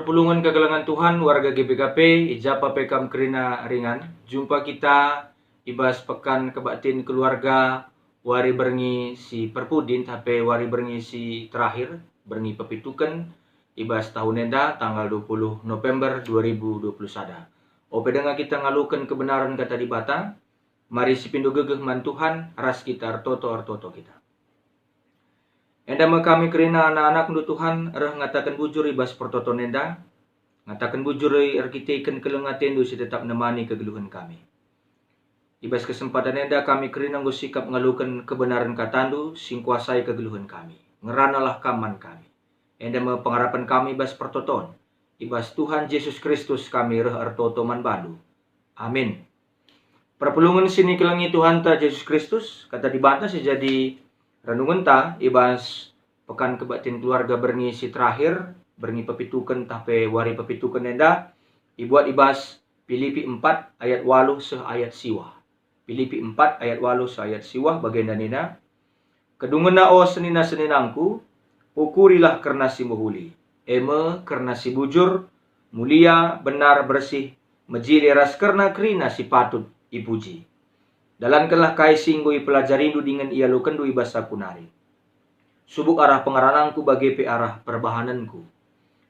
Perpulungan kegelangan Tuhan, warga GPKP, ijapa pekam kerina ringan. Jumpa kita ibas pekan kebaktin keluarga, wari berngi si perpudin, tapi wari berngi si terakhir, berngi pepitukan, ibas tahun enda, tanggal 20 November 2021. Ope dengan kita ngalukan kebenaran kata di bata, mari si pindu gegeh man Tuhan, ras kita artoto kita. Enda kami kerina anak-anak ndu Tuhan reh ngatakan bujur ibas pertoton enda ngatakan bujur arkiteken kelengaten du si tetap nemani kegeluhan kami. Ibas kesempatan enda kami kerina nggo sikap ngalukan kebenaran katandu sing kuasai kegeluhan kami. Ngeranalah kaman kami. Enda pengharapan kami ibas pertoton. Ibas Tuhan Yesus Kristus kami reh artoto man bandu. Amin. Perpulungan sini kelengi Tuhan ta Yesus Kristus kata dibantah sejadi renungan ta ibas pekan kebaktian keluarga berngi si terakhir berngi pepitukan tapi wari pepitukan enda ibuat ibas Filipi 4 ayat 8 seh ayat siwah. Filipi 4 ayat 8 seh ayat siwah bagian nina kedungena o senina-seninangku ukurilah karena si muhuli eme karena si bujur mulia benar bersih mejili ras karena kerina si patut ipuji. Dalam kelah kai singgui pelajarindu dengan ia lukendu ibas sakunari. Subuk arah pengarananku bagi pe arah perbahananku.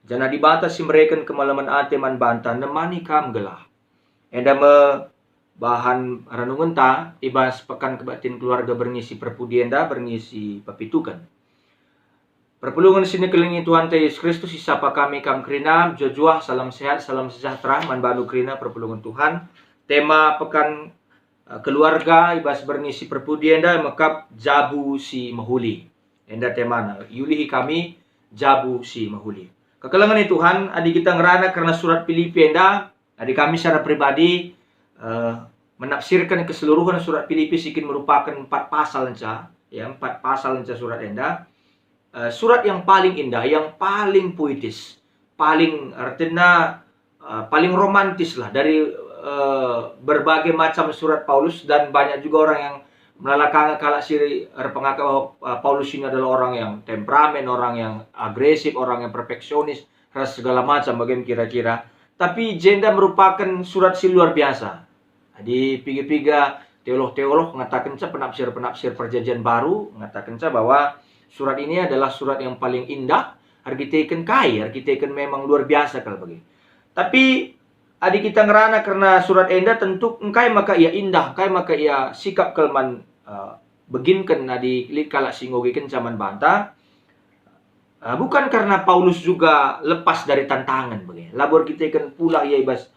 Jana dibatas si mereka kemalaman ate man banta nemani kam gelah. Enda me bahan renungan ta ibas pekan kebaktian keluarga berngisi perpudi enda berngisi pepitukan. Perpulungan sini kelingi Tuhan Yesus Kristus isapa kami kam kerina jojuah salam sehat salam sejahtera man balu kerina perpulungan Tuhan. Tema pekan keluarga ibas bernisi perpudi enda mekap jabu si mahuli. Enda temana yulihi kami jabu si mahuli. Kekelangan Tuhan adik kita ngerana karena surat Filipi enda adik kami secara pribadi menafsirkan keseluruhan surat Filipi sikin merupakan 4 pasal enca ya 4 pasal enca surat enda. Surat yang paling indah, yang paling puitis, paling artinya paling romantis lah dari berbagai macam surat Paulus, dan banyak juga orang yang melalakanga kalak siri pengakak bahwa Paulus ini adalah orang yang temperamen, orang yang agresif, orang yang perfeksionis, segala macam bagaimana kira-kira. Tapi jenda merupakan surat si luar biasa. Di piga-piga teolog-teolog mengatakan penafsir-penafsir perjanjian baru mengatakan bahwa surat ini adalah surat yang paling indah, arkiteken kai, arkiteken memang luar biasa kalau begitu. Tapi adik kita ngerana karena surat enda tentu engkai maka ia indah, engkai maka ia sikap kelman beginkan adik kalak singogi kencaman banta. Bukan karena Paulus juga lepas dari tantangan begitu. Labor kita kan pula ia ibas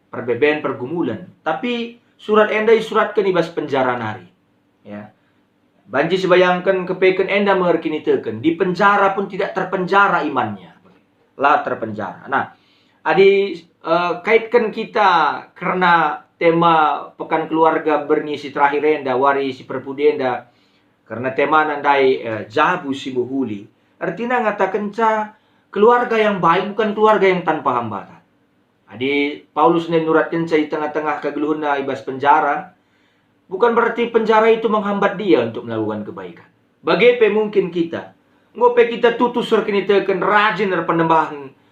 perbeben pergumulan. Tapi surat enda isuratkan ibas penjara nari. Ya. Banji sebayangkan kepeken enda mengerkini teken. Di penjara pun tidak terpenjara imannya. Lah terpenjara. Nah, adi kaitkan kita karena tema pekan keluarga bernisi terakhir enda wari si perpudi enda karena tema nandai jabu si buhuli artinya ngatakan keluarga yang baik bukan keluarga yang tanpa hambatan. Adi Paulus nuratkan di tengah-tengah kegeluhuna ibas penjara bukan berarti penjara itu menghambat dia untuk melakukan kebaikan. Bagaimana mungkin kita ngope kita tutus kini teken rajin penembahan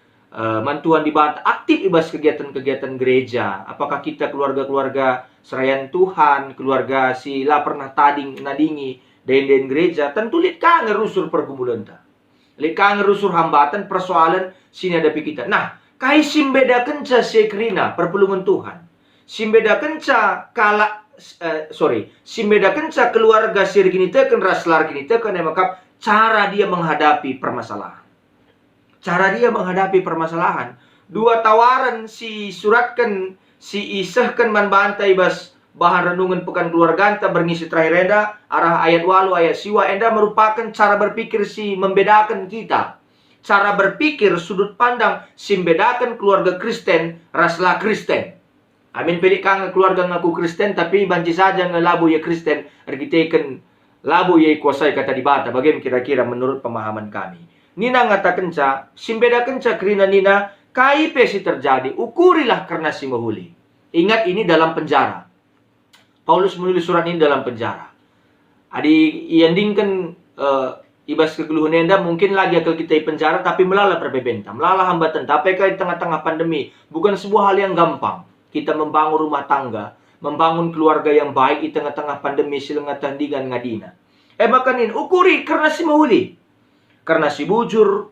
mantuan di bata aktif ibas kegiatan-kegiatan gereja. Apakah kita keluarga-keluarga serayan Tuhan, keluarga si la pernah tading nadingi den gereja, tentu lihat ka ngerusur pergumulan ta. Lihat ka ngerusur hambatan persoalan sini hadapi kita. Nah, kai simbeda kenca sekrina perpulungan Tuhan. Simbeda kenca simbeda kenca keluarga sirgini teken raslar gini teken emakap cara dia menghadapi permasalahan. Cara dia menghadapi permasalahan. Dua tawaran si suratkan, si isahkan man bantai bas bahan renungan pekan keluarga enta bernisi terakhir enda, arah ayat walu ayat siwa enda merupakan cara berpikir si membedakan kita. Cara berpikir sudut pandang si membedakan keluarga Kristen, raslah Kristen. Amin pilih kang keluarga ngaku Kristen, tapi banci saja ngelabu ya Kristen, argiteken labu ya kuasai kata dibata. Bagaimana kira-kira menurut pemahaman kami? Nina ngatakan simbeda kenca kerina nina KIP si terjadi, ukurilah karena si mahuli. Ingat ini dalam penjara. Paulus menulis surat ini dalam penjara. Adi iandingkan ibas kegeluhan enda mungkin lagi akal kita di penjara tapi melala perbebenta, melala hambatan. Tapi di tengah-tengah pandemi bukan sebuah hal yang gampang. Kita membangun rumah tangga, membangun keluarga yang baik di tengah-tengah pandemi silengah tandingan ngadina. Makanin ukuri karena si mahuli, karena si bujur,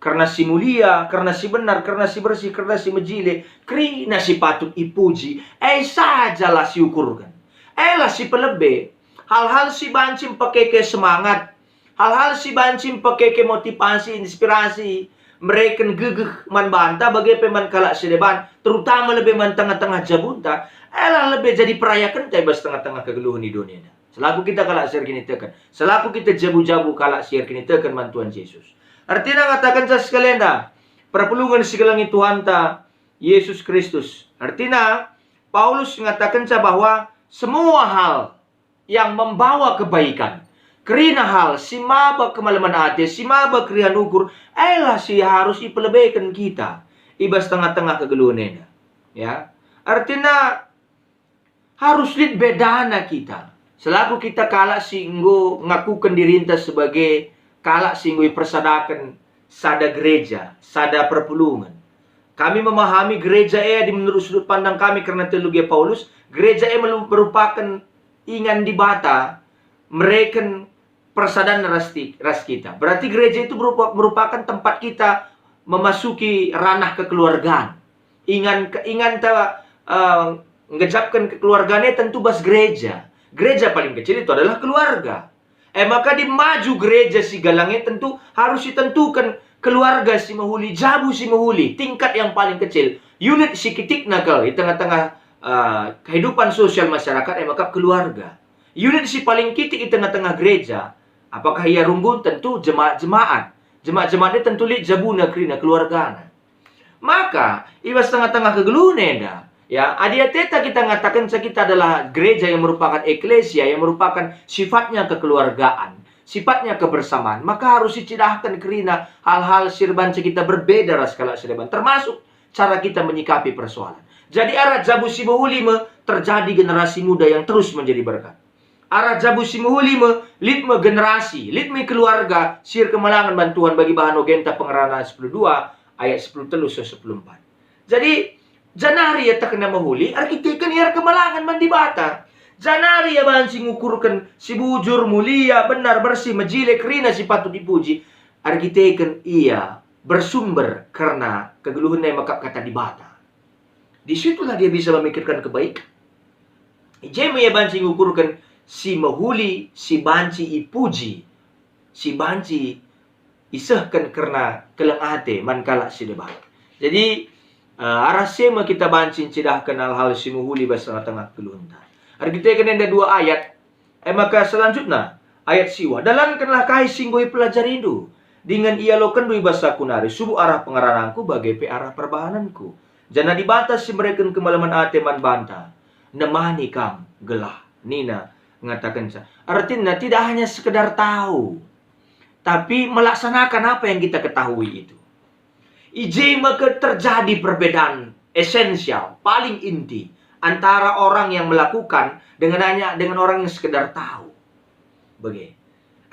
karena si mulia, karena si benar, karena si bersih, karena si mejile, karena si patut ipuji. Sajalah si ukurkan. Lah si pelebe. Hal-hal si bancim pakai ke semangat. Hal-hal si bancim pakai ke motivasi, inspirasi. Mereka gegeh man banta bagai peman kalak sedeban. Terutama lebih man tengah-tengah jabunta. Lah lebih jadi perayakan tebas tengah-tengah kegeluhan di dunia. Selaku kita kalak siar kini tekan. Selaku kita jabu-jabu kalak siar kini tekan man Tuhan Yesus. Artinya ngatakan saya sekalian dah. Perpulungan segelangi Tuhan ta Yesus Kristus. Artinya Paulus mengatakan saya bahwa semua hal yang membawa kebaikan. Kerina hal si maba kemalaman hati, si maba krian ukur, lah si harus ipelebihkan kita. Ibas tengah-tengah kegeluhan. Ya. Artinya harus lihat bedana kita. Selaku kita kalak singgo ngakukan diri sebagai kalak singgo persadakan sada gereja, sada perpulungan. Kami memahami gereja di menurut sudut pandang kami karena teologi Paulus, gereja merupakan ingan di bata mereka persadaran ras kita. Berarti gereja itu merupakan tempat kita memasuki ranah kekeluargaan. Ingan ngejapkan kekeluargaannya tentu bas gereja. Gereja paling kecil itu adalah keluarga. Maka di maju gereja si galangnya tentu harus ditentukan keluarga si mahuli, jabu si mahuli, tingkat yang paling kecil. Unit si kitik nakal di tengah-tengah kehidupan sosial masyarakat, maka keluarga. Unit si paling kitik di tengah-tengah gereja, apakah ia runggun? Tentu jemaat-jemaat. Jemaat-jemaatnya tentu lihat jabuna krina keluarga. Maka, ibas tengah-tengah kegeluhan ya, adia teta kita ngatakan kita adalah gereja yang merupakan eklesia, yang merupakan sifatnya kekeluargaan, sifatnya kebersamaan. Maka harus dicidahkan kerina hal-hal sirban kita berbeda raskala sirban, termasuk cara kita menyikapi persoalan. Jadi arah jabu si mahulime terjadi generasi muda yang terus menjadi berkat. Arah jabu si mahulime litme generasi, litme keluarga, sir kemalangan bantuan bagi bahan ogenta pengerana 12 ayat 10 telus 14. Jadi janari ya tak kena mahuli, arkitekan ia kemalangan mandi bata. Janari ya bahan si ngukurkan si bujur, mulia, benar, bersih, majile, kerina si patut dipuji. Arkitekan ia bersumber karena kegeluhannya maka kata di bata. Disitulah dia bisa memikirkan kebaikan. Ijeme ya bahan si ngukurkan si mahuli, si banci ipuji, si banci isahkan karena kelang ate mankala si debat. Jadi arah sema kita bancin cidahkan hal-hal si muhuli bahasa tengah kelunta. Kita kena ada 2 ayat. Maka selanjutnya ayat siwa. Dalankanlah kai singgoi pelajari itu. Dengan ia lokan dui bahasa kunari. Subuh arah pengarananku bagai pe arah perbahananku. Jangan dibatas si mereka kemalaman ateman banta. Nemani kam gelah. Nina mengatakan saya. Artinya tidak hanya sekedar tahu. Tapi melaksanakan apa yang kita ketahui itu. Maka terjadi perbedaan esensial, paling inti antara orang yang melakukan dengan orang yang sekedar tahu. Begitu.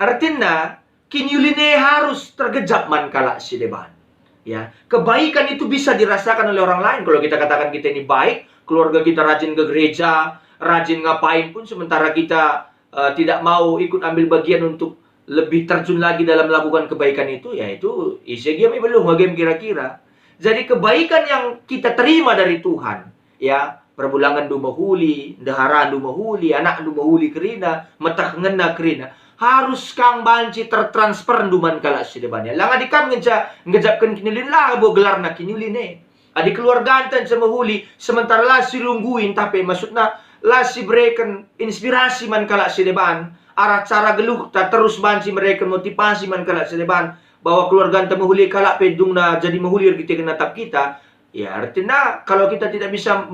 Artinya, kinyuline harus tergejap mankala si deban. Ya, kebaikan itu bisa dirasakan oleh orang lain. Kalau kita katakan kita ini baik, keluarga kita rajin ke gereja, rajin ngapain pun, sementara kita tidak mau ikut ambil bagian untuk lebih terjun lagi dalam melakukan kebaikan itu, yaitu isegami belum game kira-kira. Jadi kebaikan yang kita terima dari Tuhan, ya, perbulangan dumahuli, dahara dumahuli, anak dumahuli kerina, metah ngena kerina, harus kang banci tertransfer duman kala sedebannya. Lang adikam ngejapkan kinulin lah bo gelar na kinulin Adi keluarga antan sama huli, sementara lah si lungguin, tapi maksudnya lah si berikan inspirasi man kala sedeban. Arah cara geluh tak terus banci mereka motivasi man kalak sedeban bahwa keluarga anta mahuli kalak pedung na jadi mahuli kita kena tap kita. Ya artinya kalau kita tidak bisa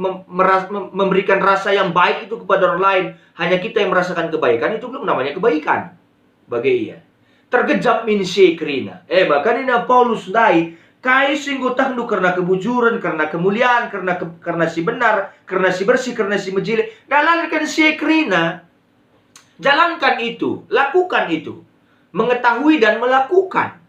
memberikan rasa yang baik itu kepada orang lain, hanya kita yang merasakan kebaikan, itu belum namanya kebaikan bagi ia. Tergejap minse kerina. Bahkan ini Paulus dai kai singgo tangdu karena kebujuran, karena kemuliaan, karena si benar, karena si bersih, karena si mejile. Dalankan si kerina. Jalankan itu, lakukan itu. mengetahui dan melakukan.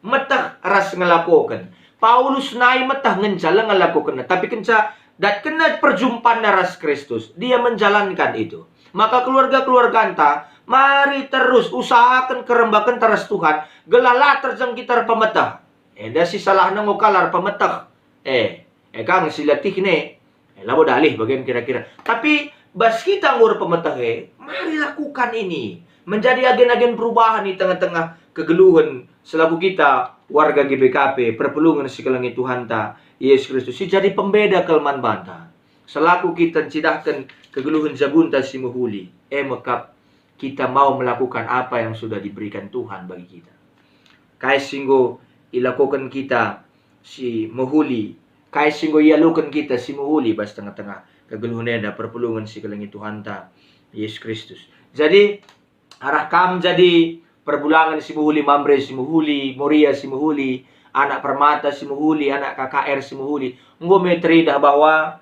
Metah ras ngelakukan. Paulus naik metah ngenjala ngelakukan. Tapi kenca dat kena perjumpaan ras Kristus, dia menjalankan itu. Maka keluarga-keluarga anta, mari terus usahakan kerembakan teras Tuhan. Gelala terjang kita pemetah. Dah si salah nengokalar pemetah. Kang silatih ne. Labo dalih bagian kira-kira. Tapi bas kita ngur pemetah mari lakukan ini. Menjadi agen-agen perubahan di tengah-tengah kegeluhan selaku kita warga GBKP perpelungan sekelangi Tuhan ta Yesus Kristus si jadi pembeda kelemahan banta selaku kita cidahkan kegeluhan jabunta si muhuli mekap kita mau melakukan apa yang sudah diberikan Tuhan bagi kita kai singgo ilakukan kita si muhuli kai singgo ialukan kita si muhuli bas tengah-tengah kegeluhan ada perpelungan sekelangi Tuhan ta Yesus Kristus. Jadi arah kam jadi perbulangan si muhuli, Mamre si muhuli, Moria si muhuli, anak Permata si muhuli, anak KKR si muhuli. Ngo metri dah bahwa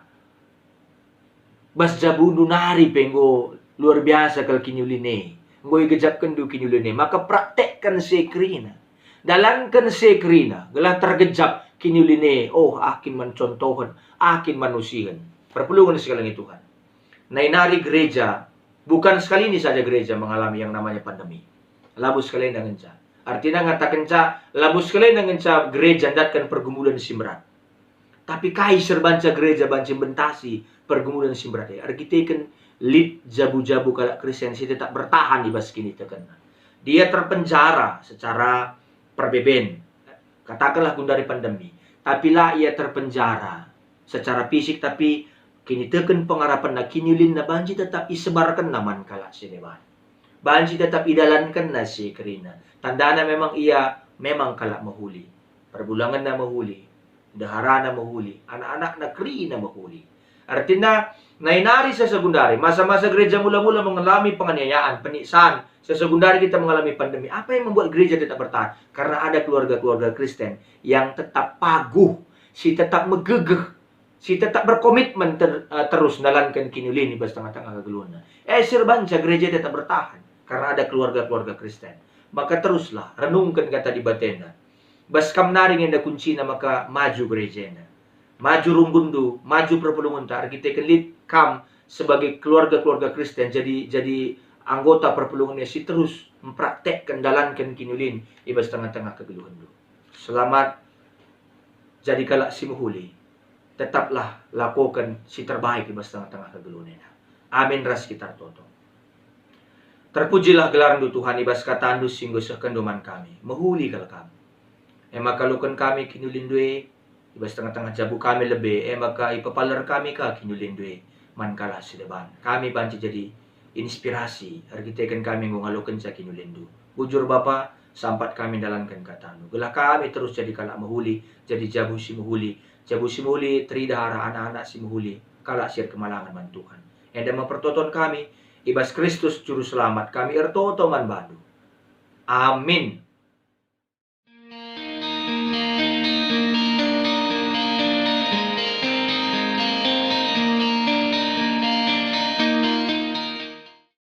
bas jabundu nari penggo luar biasa kal kinyuline. Ngo igejapkan du kinyuline. Maka praktekkan sekrina. Dalankan sekrina. Gelah tergejap kinyuline. Oh akin mencontohan, akin manusihan. Perpelungan sekali Tuhan. Nainari gereja. Bukan sekali ini saja gereja mengalami yang namanya pandemi. Labu sekali dengan ca. Artinya ngatakan ca, labu sekali dengan ca gereja datkan pergumulan simrat. Tapi kai serbanca gereja banci bentasi pergumulan simrat. Arkiteken lid jabu-jabu kalau Kristen si tetap bertahan di bas kini tekan. Dia terpenjara secara perbeben. Katakanlah dari pandemi. Tapi lah ia terpenjara secara fisik tapi kini teken pengarapan na kinyulin na banji tetap isebarkan naman kala sineban. Banji tetap idalankan na si kerina. Tandana memang ia memang kala mahuli. Perbulangan na mahuli. Dahara na mahuli. Anak-anak na kerina mahuli. Artinya, nainari sa sekundari. Masa-masa gereja mula-mula mengalami penganiayaan, peniksaan. Sa sekundari kita mengalami pandemi. Apa yang membuat gereja tetap bertahan? Karena ada keluarga-keluarga Kristen yang tetap paguh. Si tetap megegeh. Si tetap berkomitmen terus nalankan kinulin di tengah-tengah kegeluhan. Serbanca gereja tetap bertahan karena ada keluarga-keluarga Kristen. Maka teruslah renungkan kata di batena. Bas kam naring yang kunci na maka maju gereja na. Maju rumbundu, maju perpelungan ta arkitek lead kam sebagai keluarga-keluarga Kristen jadi anggota perpelungannya si terus mempraktekkan dalankan kinulin di tengah-tengah kegeluhan. Selamat jadi kalak si muhuli. Tetaplah lakukan si terbaik di tengah-tengah kegeluhan. Amin ras kita toto. Terpujilah gelar Tuhan ibas kata andu singgo sekenduman kami. Mahuli kal kami. Maka lukan kami kinulindue ibas tengah-tengah jabu kami lebih. Maka ipapalar kami ka kinulindue man kala sideban. Kami banci jadi inspirasi. Argitekan kami ngalukan sa kinulindu. Bujur Bapa, sampat kami dalankan kata anu. Gelah kami terus jadi kalak mahuli, jadi jabu si mahuli. Jabu si muhuli, tridahara anak-anak si muhuli, kalak sir kemalangan man Tuhan. Enda mempertonton kami, ibas Kristus juru selamat kami ertoto man badu. Amin.